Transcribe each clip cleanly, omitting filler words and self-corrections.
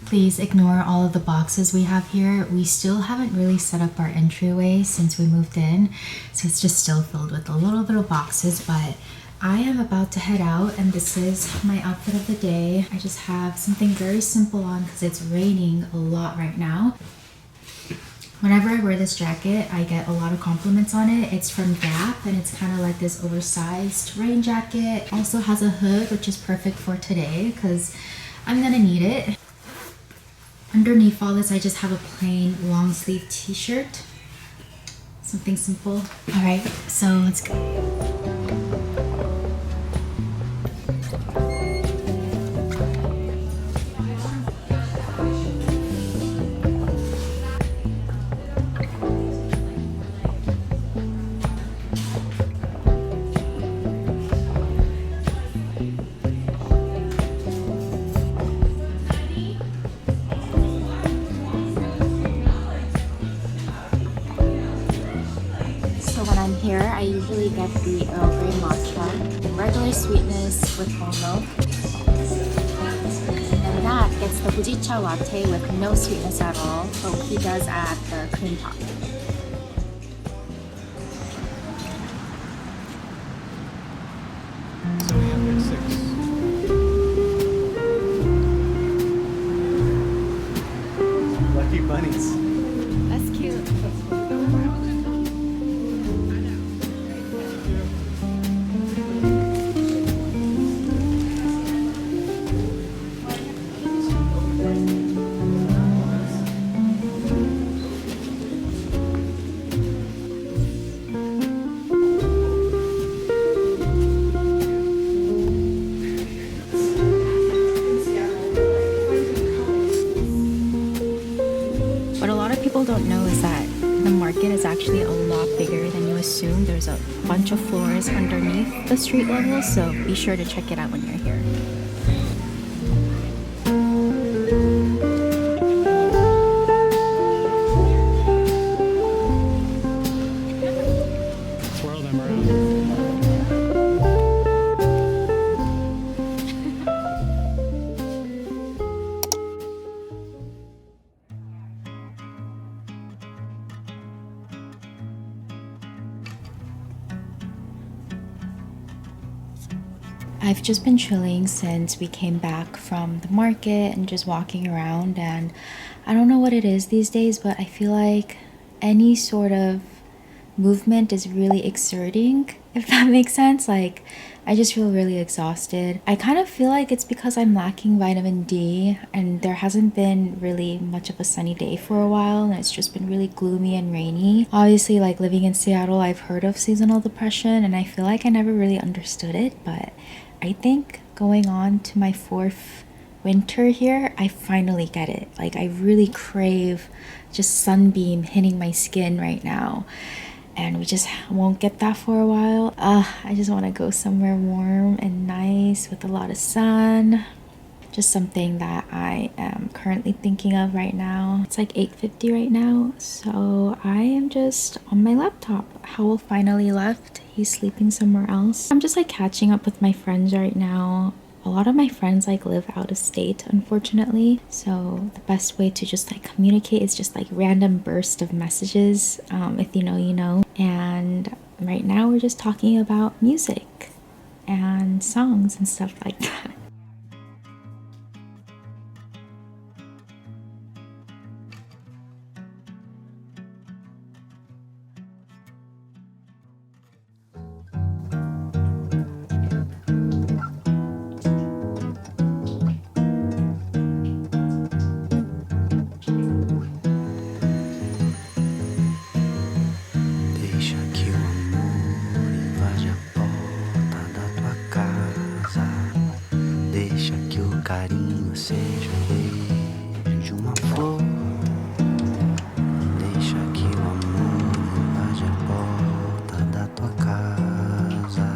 Please ignore all of the boxes we have here. We still haven't really set up our entryway since we moved in, so it's just still filled with a little bit of boxes, but I am about to head out and this is my outfit of the day. I just have something very simple on because it's raining a lot right now. Whenever I wear this jacket, I get a lot of compliments on it. It's from Gap and it's kind of like this oversized rain jacket. Also has a hood, which is perfect for today because I'm gonna need it. Underneath all this, I just have a plain long sleeve t-shirt. Something simple. All right, so let's go. So when I'm here, I usually get the Earl Grey matcha, regular sweetness with whole milk. And that gets the Fujicha latte with no sweetness at all, but he does add the cream top. So we have 6 lucky bunnies. That's cute. What a lot of people don't know is that the market is actually a lot bigger than you assume. There's a bunch of floors underneath the street level, so be sure to check it out when you're here. Twirl them around. I've just been chilling since we came back from the market and just walking around, and I don't know what it is these days, but I feel like any sort of movement is really exerting, if that makes sense. Like, I just feel really exhausted. I kind of feel like it's because I'm lacking vitamin D and there hasn't been really much of a sunny day for a while and it's just been really gloomy and rainy. Obviously, like living in Seattle, I've heard of seasonal depression and I feel like I never really understood it, but I think going on to my 4th winter here, I finally get it. Like, I really crave just sunbeam hitting my skin right now. And we just won't get that for a while. I just want to go somewhere warm and nice with a lot of sun. Just something that I am currently thinking of right now. It's like 8:50 right now, so I am just on my laptop. Howell finally left. He's sleeping somewhere else. I'm just like catching up with my friends right now. A lot of my friends like live out of state, unfortunately, so the best way to just like communicate is just like random burst of messages. If you know, you know. And right now we're just talking about music and songs and stuff like that. Carinho seja o beijo de uma flor. Deixa que o amor invade a porta da tua casa.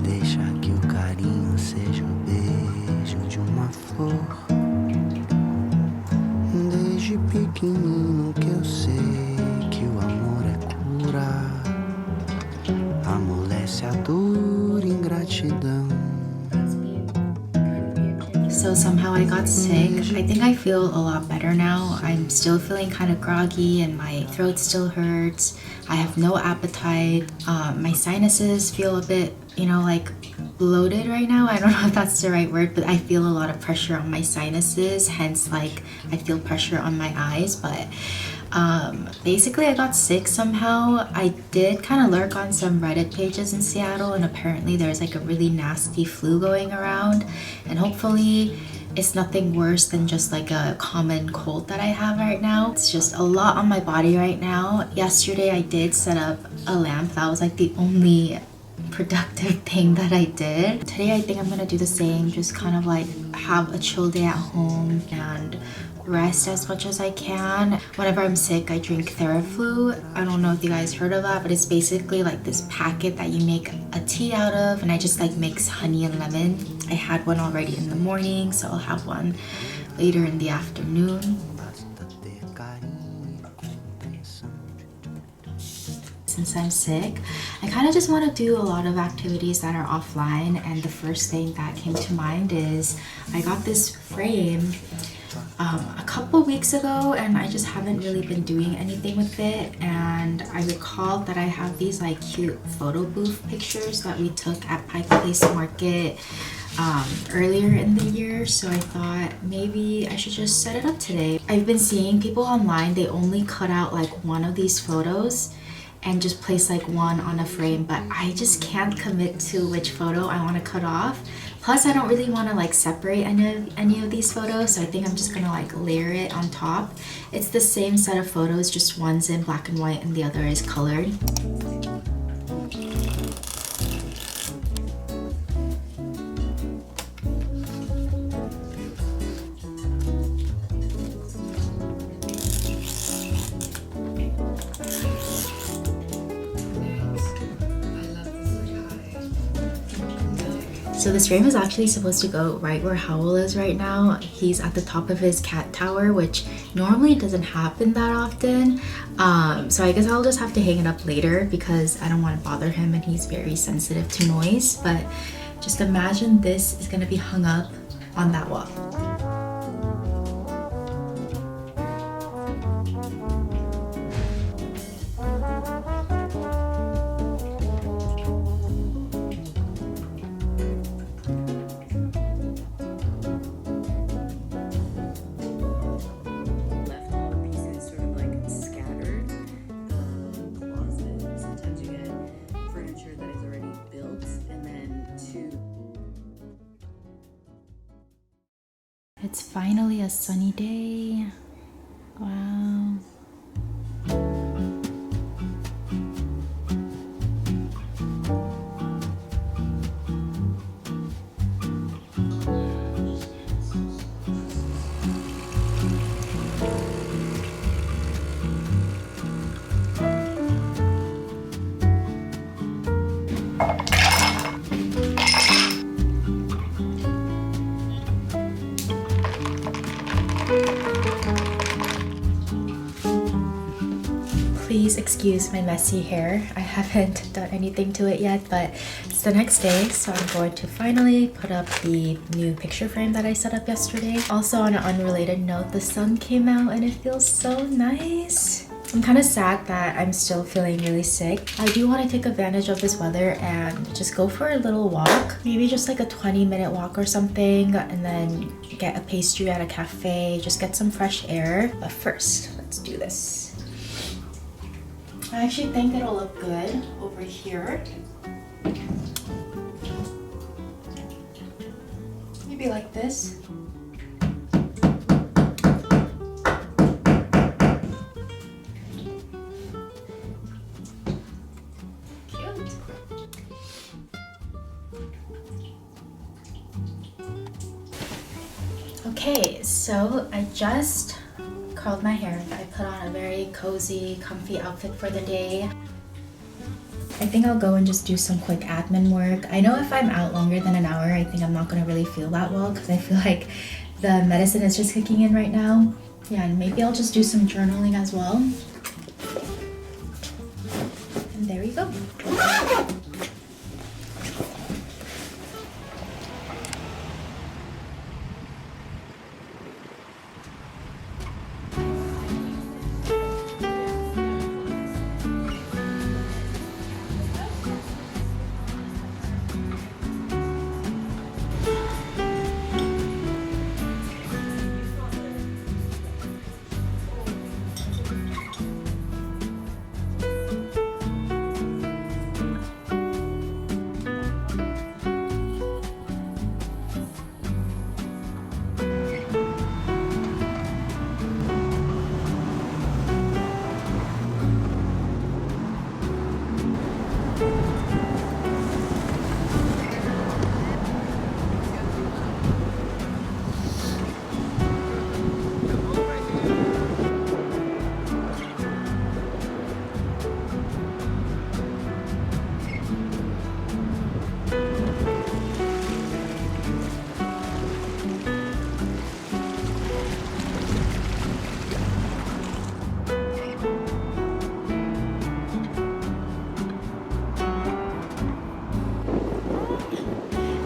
Deixa que o carinho seja o beijo de uma flor. Desde pequenino que eu sei que o amor é cura. Amolece a dor e ingratidão. So somehow I got sick. I think I feel a lot better now. I'm still feeling kind of groggy and my throat still hurts. I have no appetite. My sinuses feel a bit, you know, like bloated right now. I don't know if that's the right word, but I feel a lot of pressure on my sinuses, hence like I feel pressure on my eyes. But basically I got sick somehow. I did kind of lurk on some Reddit pages in Seattle, and apparently there's like a really nasty flu going around, and hopefully it's nothing worse than just like a common cold that I have right now. It's just a lot on my body right now. Yesterday I did set up a lamp. That was like the only productive thing that I did. Today I think I'm gonna do the same, just kind of like have a chill day at home and rest as much as I can. Whenever I'm sick, I drink Theraflu. I don't know if you guys heard of that, but it's basically like this packet that you make a tea out of, and I just like mix honey and lemon. I had one already in the morning, so I'll have one later in the afternoon. Since I'm sick, I kind of just want to do a lot of activities that are offline, and the first thing that came to mind is I got this frame a couple weeks ago, and I just haven't really been doing anything with it. And I recalled that I have these like cute photo booth pictures that we took at Pike Place Market earlier in the year, so I thought maybe I should just set it up today. I've been seeing people online, they only cut out like one of these photos and just place like one on a frame, but I just can't commit to which photo I want to cut off. Plus I don't really want to like separate any of these photos, so I think I'm just gonna like layer it on top. It's the same set of photos, just one's in black and white and the other is colored. So this frame is actually supposed to go right where Howell is right now. He's at the top of his cat tower, which normally doesn't happen that often. So I guess I'll just have to hang it up later because I don't want to bother him and he's very sensitive to noise. But just imagine this is gonna be hung up on that wall. It's finally a sunny day. Wow. Please excuse my messy hair. I haven't done anything to it yet, but it's the next day, so I'm going to finally put up the new picture frame that I set up yesterday. Also, on an unrelated note, the sun came out and it feels so nice. I'm kind of sad that I'm still feeling really sick. I do want to take advantage of this weather and just go for a little walk. Maybe just like a 20-minute walk or something, and then get a pastry at a cafe, just get some fresh air. But first, let's do this. I actually think it'll look good over here. Maybe like this. Cute. Okay, so I just curled my hair. I put on a very cozy, comfy outfit for the day. I think I'll go and just do some quick admin work. I know if I'm out longer than an hour, I think I'm not gonna really feel that well because I feel like the medicine is just kicking in right now. Yeah, and maybe I'll just do some journaling as well. And there you go.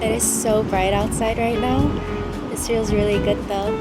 It is so bright outside right now. This feels really good though.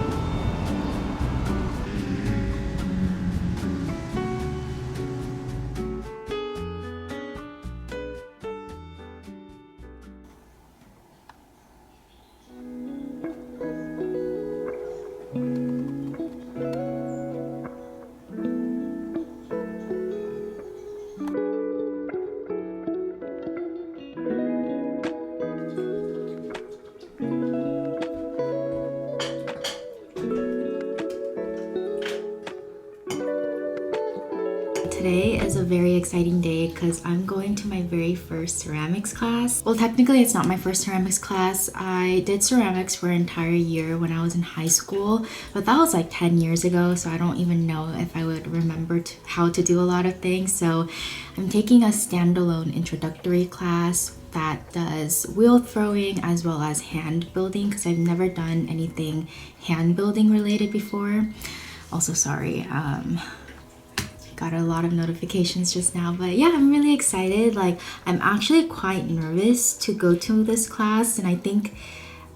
Today is a very exciting day because I'm going to my very first ceramics class. Well, technically it's not my first ceramics class. I did ceramics for an entire year when I was in high school, but that was like 10 years ago, so I don't even know if I would remember how to do a lot of things. So I'm taking a standalone introductory class that does wheel throwing as well as hand building because I've never done anything hand building related before. Also, sorry, got a lot of notifications just now, but yeah, I'm really excited. Like, I'm actually quite nervous to go to this class, and I think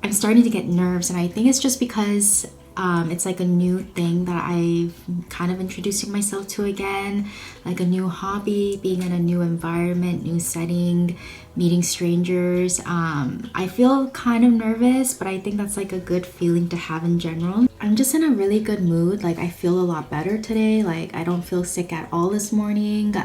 I'm starting to get nerves, and I think it's just because it's like a new thing that I'm kind of introducing myself to again, like a new hobby, being in a new environment, new setting, meeting strangers. I feel kind of nervous, but I think that's like a good feeling to have in general. I'm just in a really good mood. Like, I feel a lot better today. Like, I don't feel sick at all this morning.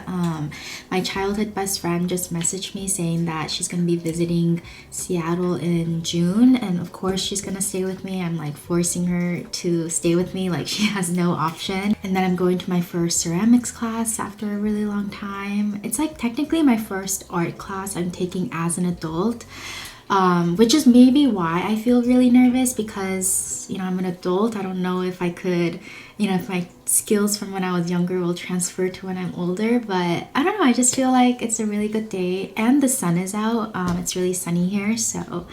My childhood best friend just messaged me saying that she's gonna be visiting Seattle in June, and of course she's gonna stay with me. I'm like forcing her to stay with me, like she has no option. And then I'm going to my first ceramics class after a really long time. It's like technically my first art class I'm taking as an adult. Which is maybe why I feel really nervous, because you know, I'm an adult. I don't know if I could, you know, if my skills from when I was younger will transfer to when I'm older, but I don't know, I just feel like it's a really good day and the sun is out. It's really sunny here, so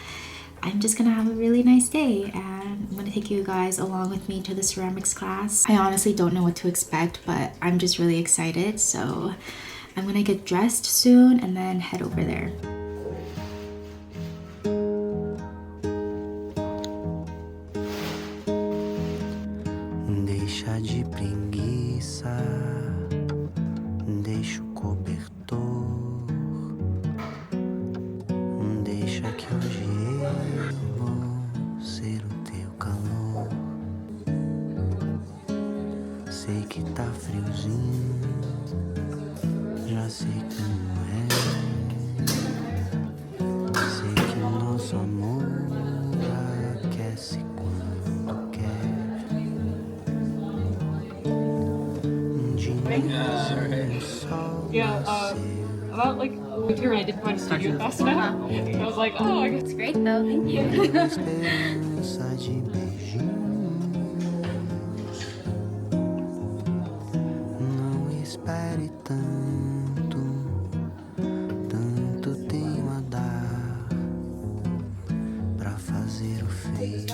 I'm just gonna have a really nice day, and I'm gonna take you guys along with me to the ceramics class. I honestly don't know what to expect, but I'm just really excited, so I'm gonna get dressed soon and then head over there. Deixa de preguiça, deixa o cobertor, deixa que hoje eu vou ser o teu calor. Sei que tá friozinho, já sei como é. Sei que o nosso amor aquece quando quer. Yeah, about like a year I didn't find a studio fast enough. I was like, oh, I guess. It's great though, thank you. Esperança de beijinhos. Não espere tanto, tanto tenho a dar pra fazer o feito.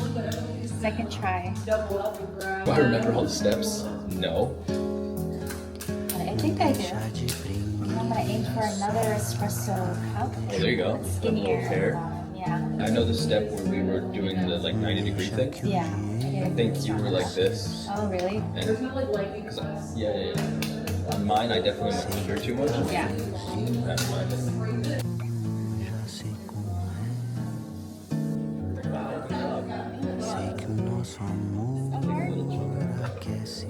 Second try. Do I remember all the steps? No. I think I do. Deixa de I'm gonna aim for another espresso cup. Oh, there you go. Skinnier. Hair. Yeah. I know the step where we were doing the like 90-degree thing. Yeah. I think you were like this. Oh, really? And, yeah. On mine, I definitely went under too much. Yeah. That's mine. Já sei como é. Sei que o nosso amor aquece